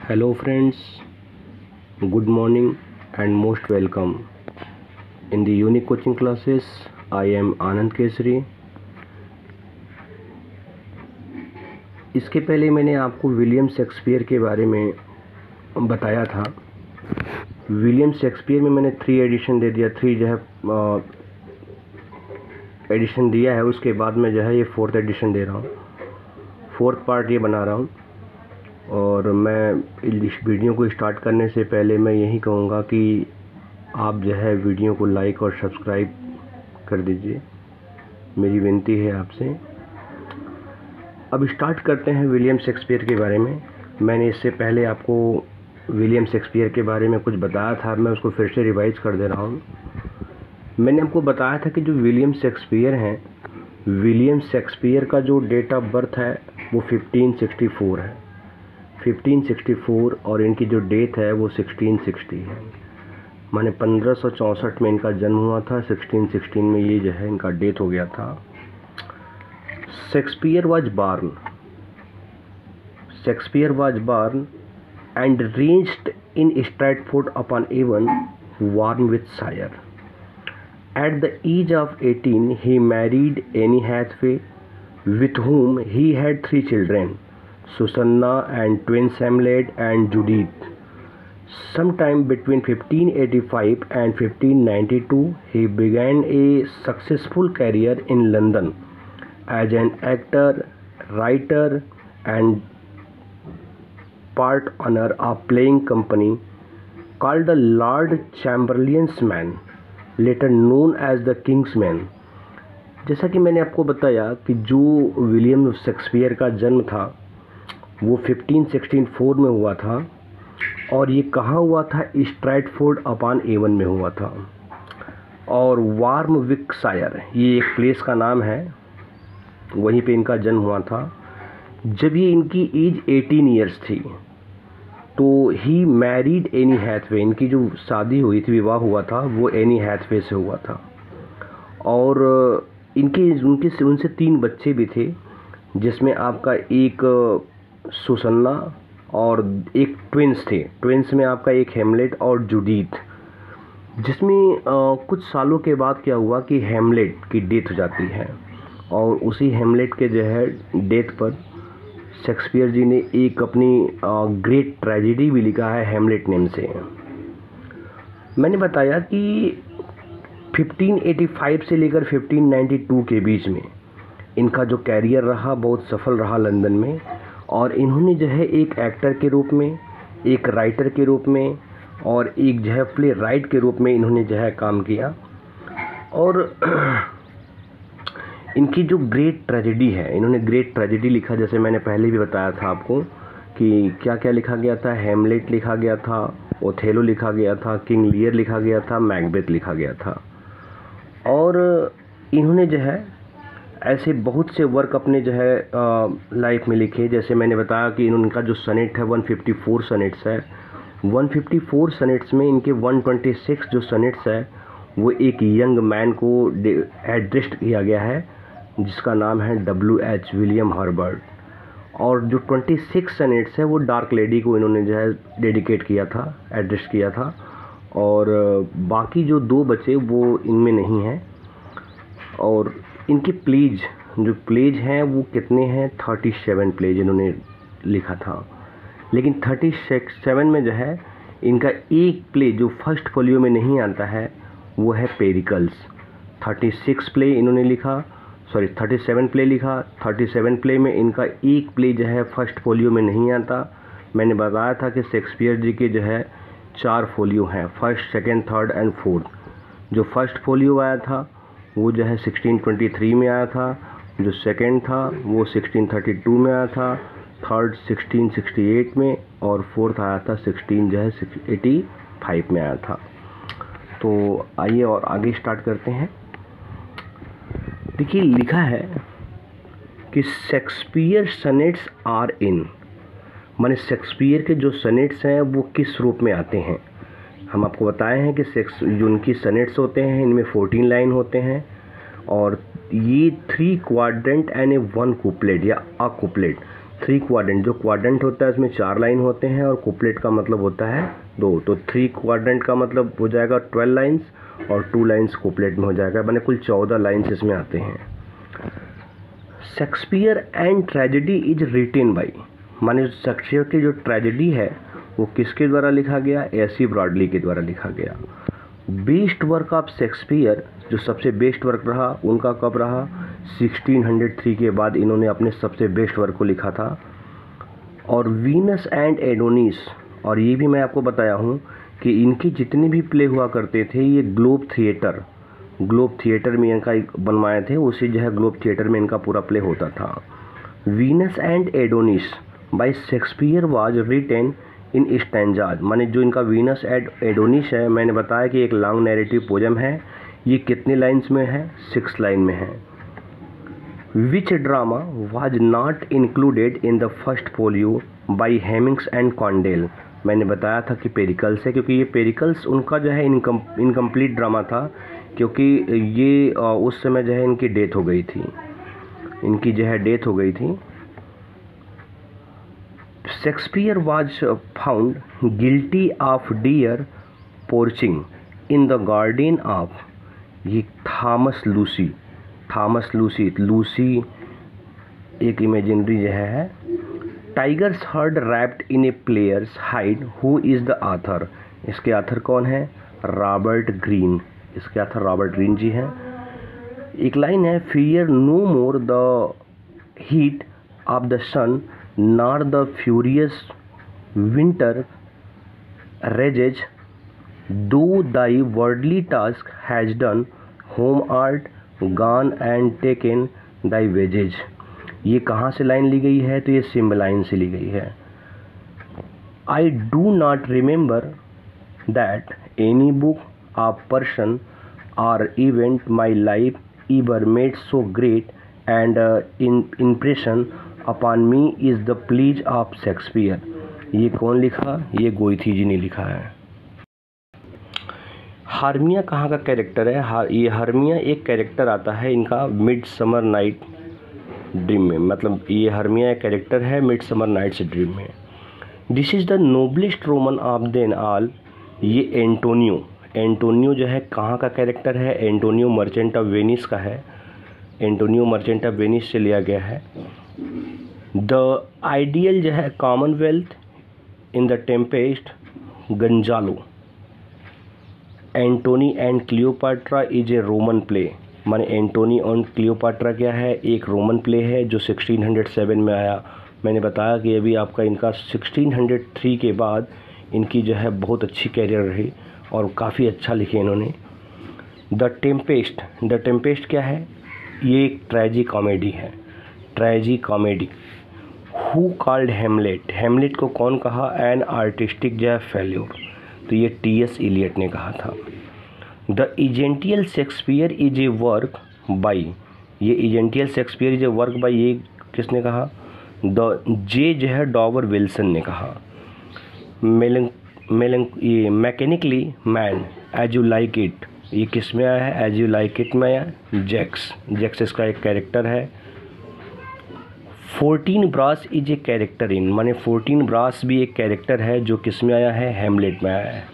Hello friends, good morning and most welcome. In the unique coaching classes, I am Anand Kesari. इसके पहले मैंने आपको William Shakespeare के बारे में बताया था। विलियम शेक्सपियर में मैंने 3 एडिशन दे दिया, 3 जो है एडिशन दिया है। उसके बाद में जो है ये 4th एडिशन दे रहा हूँ, 4th पार्ट ये बना रहा हूँ। और मैं इस वीडियो को स्टार्ट करने से पहले मैं यही कहूँगा कि आप जो है वीडियो को लाइक और सब्सक्राइब कर दीजिए, मेरी विनती है आपसे। अब स्टार्ट करते हैं विलियम शेक्सपियर के बारे में। मैंने इससे पहले आपको विलियम शेक्सपियर के बारे में कुछ बताया था, मैं उसको फिर से रिवाइज कर दे रहा हूँ। मैंने आपको बताया था कि जो विलियम शेक्सपियर हैं, विलियम शेक्सपियर का जो डेट ऑफ बर्थ है वो 1564 है, 1564, और इनकी जो डेथ है वो 1660 है। माने 1564 में इनका जन्म हुआ था, 1616 में ये जो है इनका डेथ हो गया था। Shakespeare was born and raised in Stratford upon Avon, Warwickshire. At the age of 18, he married Anne Hathaway, with whom he had 3 children, Susanna and twins Hamlet and Judith. Sometime between 1585 and 1592, he began a successful career in London as an actor, writer, and part owner of playing company called the Lord Chamberlain's Man, later known as the King's Man. जैसा कि मैंने आपको बताया कि जो William Shakespeare का जन्म था वो 1564 में हुआ था, और ये कहाँ हुआ था? स्ट्रैटफोर्ड अपॉन एवन में हुआ था। और वार्मविकशायर ये एक प्लेस का नाम है, वहीं पे इनका जन्म हुआ था। जब ये इनकी एज 18 ईयर्स थी तो ही मैरिड एनी हैथवे, इनकी जो शादी हुई थी, विवाह हुआ था, वो एनी हैथवे से हुआ था। और उनसे 3 बच्चे भी थे, जिसमें आपका एक सुसन्ना और एक ट्विंस थे। ट्विंस में आपका एक हेमलेट और जूडीथ। जिसमें कुछ सालों के बाद क्या हुआ कि हेमलेट की डेथ हो जाती है, और उसी हेमलेट के जो है डेथ पर शेक्सपियर जी ने एक अपनी ग्रेट ट्रेजेडी भी लिखा है हेमलेट नेम से। मैंने बताया कि 1585 से लेकर 1592 के बीच में इनका जो कैरियर रहा बहुत सफल रहा लंदन में। और इन्होंने जो है एक एक्टर के रूप में, एक राइटर के रूप में, और एक जो है प्ले राइट के रूप में इन्होंने जो है काम किया। और इनकी जो ग्रेट ट्रेजेडी है, इन्होंने ग्रेट ट्रेजेडी लिखा, जैसे मैंने पहले भी बताया था आपको कि क्या क्या लिखा गया था। हेमलेट लिखा गया था, ओथेलो लिखा गया था, किंग लियर लिखा गया था, मैकबेथ लिखा गया था। और इन्होंने जो है ऐसे बहुत से वर्क अपने जो है लाइफ में लिखे। जैसे मैंने बताया कि इनका जो सनेट है 154 सनेट्स है। 154 सनेट्स में इनके 126 जो सनेट्स है वो एक यंग मैन को एड्रेस्ड किया गया है, जिसका नाम है W.H. William Herbert. और जो 26 सनेट्स है वो डार्क लेडी को इन्होंने जो है डेडिकेट किया था, एड्रेस किया था। और बाकी जो 2 बचे वो इनमें नहीं हैं। और इनके प्लेज हैं वो कितने हैं? 37 प्लेज इन्होंने लिखा था। लेकिन 37 में जो है इनका एक प्ले जो फर्स्ट फोलियो में नहीं आता है वो है पेरिकल्स। 36 प्ले इन्होंने लिखा, 37 प्ले लिखा। 37 प्ले में इनका एक प्ले जो है फर्स्ट फोलियो में नहीं आता। मैंने बताया था कि शेक्सपियर जी के जो है 4 फोलियो हैं, first, second, third and fourth. जो फर्स्ट फोलियो आया था वो जो है 1623 में आया था, जो सेकंड था वो 1632 में आया था, थर्ड 1668 में, और फोर्थ आया था 1685 में आया था। तो आइए और आगे स्टार्ट करते हैं। देखिए लिखा है कि शेक्सपियर सनेट्स आर इन, माने शेक्सपियर के जो सनेट्स हैं वो किस रूप में आते हैं। हम आपको बताए हैं कि जो उनकी सनेट्स होते हैं इनमें 14 लाइन होते हैं, और ये 3 क्वाड्रेंट एंड 1 कुपलेट या अ कुपलेट, 3 क्वाड्रेंट, जो क्वाड्रेंट होता है उसमें 4 लाइन होते हैं और कुपलेट का मतलब होता है 2, तो 3 क्वाड्रेंट का मतलब हो जाएगा 12 लाइन्स और 2 लाइन्स कुपलेट में हो जाएगा, मैंने कुल 14 लाइन्स इसमें आते हैं। Shakespeare and tragedy is written by, माने शेक्सपियर की जो ट्रेजेडी है वो किसके द्वारा लिखा गया? AC ब्रॉडली के द्वारा लिखा गया। बेस्ट वर्क ऑफ शेक्सपियर, जो सबसे बेस्ट वर्क रहा उनका कब रहा? 1603 के बाद इन्होंने अपने सबसे बेस्ट वर्क को लिखा था। और वीनस एंड एडोनिस, और ये भी मैं आपको बताया हूँ कि इनकी जितनी भी प्ले हुआ करते थे ये ग्लोब थिएटर में इनका बनवाए थे, उसी जो है ग्लोब थिएटर में इनका पूरा प्ले होता था। Venus and Adonis bye Shakespeare was written in stanzas, माने जो इनका वीनस एंड एडोनिस है, मैंने बताया कि एक लॉन्ग नैरेटिव पोएम है, ये कितने लाइन्स में है? 6 लाइन में है। Which drama was not included in the first folio by Heminges and Condell, मैंने बताया था कि पेरिकल्स है, क्योंकि ये पेरिकल्स उनका जो है इनकम्प्लीट ड्रामा था, क्योंकि ये उस समय जो है इनकी डेथ हो गई थी। Shakespeare was found guilty of deer poaching in the garden of, ये थॉमस लूसी एक इमेजिनरी जो है। Tiger's heart wrapped in a player's hide, who is the author, इसके आथर कौन है? रॉबर्ट ग्रीन, इसके आथर रॉबर्ट ग्रीन जी हैं। एक लाइन है, fear no more the heat of the sun nor the furious winter rages, thou thy worldly task has done home art gone and taken thy wages. ये कहाँ से line ली गई है? तो ये सिम्बलाइन से ली गई है। I do not remember that any book of person or event my life ever made so great and impression upon me is the plays of Shakespeare। ये कौन लिखा? ये गोइथी जी ने लिखा है। हार्मिया कहाँ का कैरेक्टर है? ये हार्मिया एक कैरेक्टर आता है इनका मिडसमर नाइट ड्रीम में, मतलब ये हार्मिया एक कैरेक्टर है मिडसमर नाइट्स ड्रीम में। This is the noblest Roman of then all, ये एंटोनियो जो है कहाँ का कैरेक्टर है? एंटोनियो मर्चेंट ऑफ वेनिस का है, एंटोनियो मर्चेंट ऑफ वेनिस से लिया गया है। द आइडियल जो है commonwealth in the Tempest Gonzalo. Antony and Cleopatra is a Roman play, माने एंटोनी और क्लियोपाट्रा क्या है? एक रोमन प्ले है जो 1607 में आया। मैंने बताया कि अभी आपका इनका 1603 के बाद इनकी जो है बहुत अच्छी कैरियर रही और काफ़ी अच्छा लिखे इन्होंने। द टेम्पेस्ट क्या है? ये एक ट्रेजी कॉमेडी है, ट्रेजी कॉमेडी। हु कॉल्ड हेमलेट को कौन कहा? एन आर्टिस्टिक जो है फेल्योर, तो ये T.S. इलियट ने कहा था। The essential Shakespeare is a work by, ये essential Shakespeare is a work by, ये किसने कहा? द जे जो है डॉवर विल्सन ने कहा। ये mechanically man as you like it, ये किस में आया है? एज यू लाइक इट में आया। जैक्स इसका एक कैरेक्टर है। 14 brass is a character in, माने 14 ब्रास भी एक कैरेक्टर है जो किस में आया है? हेमलेट में आया है।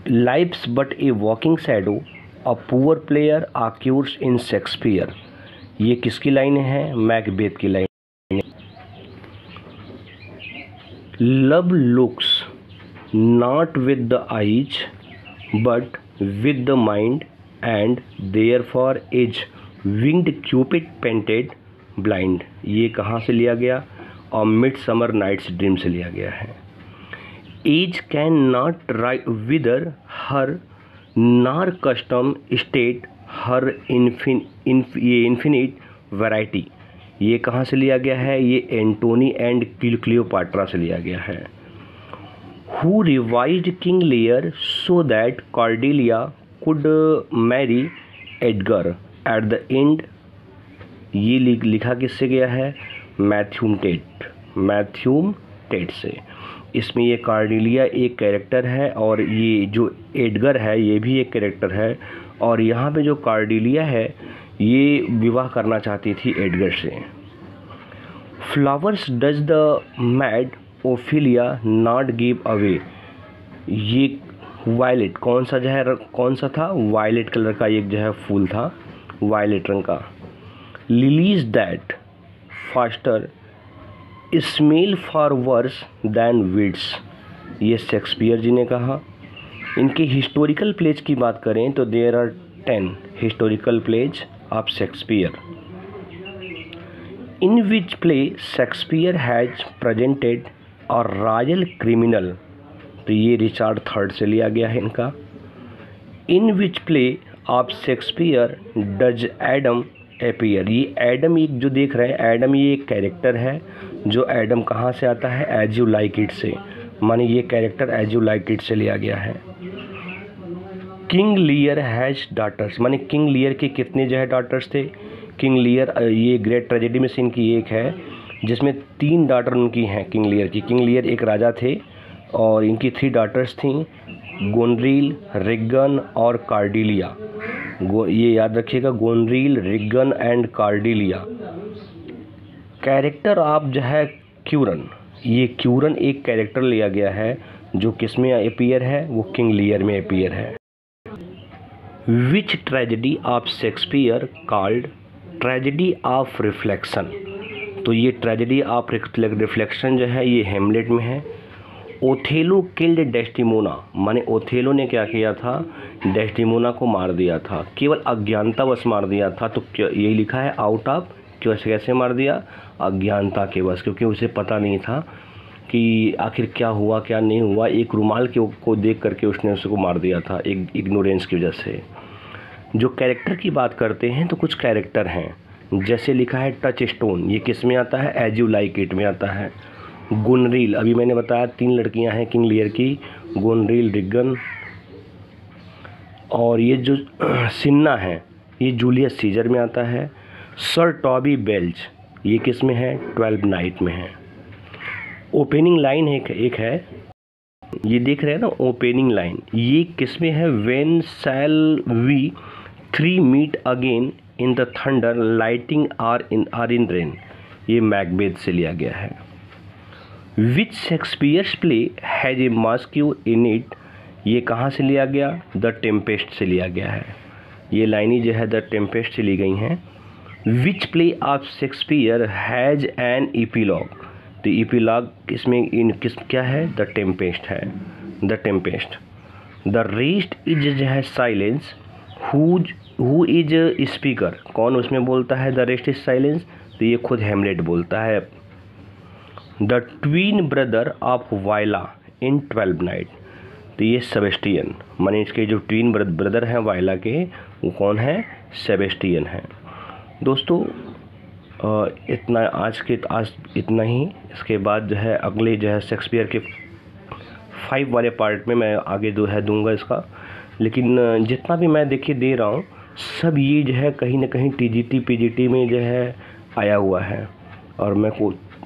Life's but a walking shadow a poor player occurs in Shakespeare, ये किसकी लाइन है? मैकबेथ की line. Love looks not with the eyes but with the mind and therefore is winged Cupid painted blind, ये कहाँ से लिया गया? और मिडसमर नाइट्स ड्रीम से लिया गया है। Age can not right wither her nor custom stale her infinite variety, ये कहाँ से लिया गया है? ये एंटोनी एंड क्लियोपाट्रा से लिया गया है। Who revised King Lear so that Cordelia could Mary Edgar at the end, ये लिखा किससे गया है? मैथ्यूम टेट से। इसमें ये कॉर्डेलिया एक कैरेक्टर है और ये जो एडगर है ये भी एक कैरेक्टर है। और यहाँ पे जो कॉर्डेलिया है ये विवाह करना चाहती थी एडगर से। Flowers does the mad Ophelia not give away, ये वायलेट कौन सा था, वायलेट कलर का एक जो है फूल था, वायलेट रंग का। Lilies that fester smell far worse than weeds, ये शेक्सपियर जी ने कहा। इनके हिस्टोरिकल प्लेज की बात करें तो there are 10 historical plays of Shakespeare, in which play Shakespeare has presented or royal criminal, तो ये रिचार्ड थर्ड से लिया गया है इनका। In which play of Shakespeare does Adam appear, ये एडम एक जो देख रहे हैं, एडम ये एक कैरेक्टर है जो एडम कहाँ से आता है, एज यू लाइक इट से, माने ये character as you like it से लिया गया है। किंग लियर हैज डॉटर्स, माने किंग लियर के कितने जो है डॉटर्स थे, किंग लियर ये ग्रेट ट्रेजेडी में से इनकी एक है जिसमें 3 डॉटर उनकी हैं किंग लियर की। किंग लियर एक राजा थे और इनकी 3 डॉटर्स थीं, गोनरील, रिगन और कार्डिलिया। ये याद रखिएगा, गोनरील, रिगन एंड कार्डिलिया। कैरेक्टर ऑफ जो है क्यूरन, ये क्यूरन एक कैरेक्टर लिया गया है जो किस में अपीयर है, वो किंग लियर में अपीयर है। Which tragedy of Shakespeare called tragedy of reflection, तो ये ट्रेजेडी ऑफ रिफ्लेक्शन जो है ये हेमलेट में है। ओथेलो किल्ड डेस्टिमोना, माने ओथेलो ने क्या किया था, डेस्टिमोना को मार दिया था, केवल अज्ञानतावश मार दिया था। तो यही लिखा है आउट ऑफ, कैसे मार दिया, अज्ञानता के वश, क्योंकि उसे पता नहीं था कि आखिर क्या हुआ क्या नहीं हुआ, एक रुमाल को देख करके उसने उसको मार दिया था, एक इग्नोरेंस की वजह से। जो कैरेक्टर की बात करते हैं तो कुछ कैरेक्टर हैं, जैसे लिखा है टच स्टोन, ये किस में आता है, एज यू लाइक इट में आता है। गोनरील, अभी मैंने बताया 3 लड़कियां हैं किंग लियर की, गोनरील, रिगन, और ये जो सिन्ना है ये जूलियस सीजर में आता है। सर टॉबी बेल्च, ये किस में है, 12 नाइट में है। ओपनिंग लाइन एक है, ये देख रहे हैं ना ओपनिंग लाइन, ये किस में है, when shall we 3 meet again in the thunder lightning or in rain, ये मैकबेथ से लिया गया है। Which Shakespeare's play has a mosque in it, ये कहाँ से लिया गया, द टेम्पेस्ट से लिया गया है। ये लाइनें जो है द टेम्पेस्ट से ली गई हैं। Which play of Shakespeare has an epilogue, तो ईपीलॉग इसमें क्या है, द टेम्पेस्ट है, the Tempest. The rest is जो है साइलेंस, हु इज स्पीकर, कौन उसमें बोलता है, द रेस्ट इज साइलेंस, तो ये खुद हेमलेट बोलता है। द ट्वीन ब्रदर ऑफ वायला इन 12 नाइट, तो ये सेबेस्टियन, माने इसके जो ट्वीन ब्रदर हैं वायला के, वो कौन है, सेबेस्टियन है। दोस्तों आज इतना ही, इसके बाद जो है अगले जो है शेक्सपियर के 5 वाले पार्ट में मैं आगे जो है दूंगा इसका, लेकिन जितना भी मैं देखिए दे रहा हूँ सब ये जो है कहीं ना कहीं टीजीटी पीजीटी में जो है आया हुआ है, और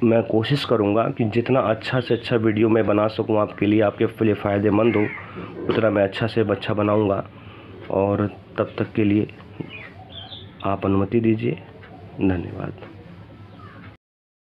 मैं कोशिश करूँगा कि जितना अच्छा से अच्छा वीडियो मैं बना सकूँ आपके लिए, आपके लिए फ़ायदेमंद हो, उतना मैं अच्छा से अच्छा बनाऊँगा। और तब तक के लिए आप अनुमति दीजिए, धन्यवाद।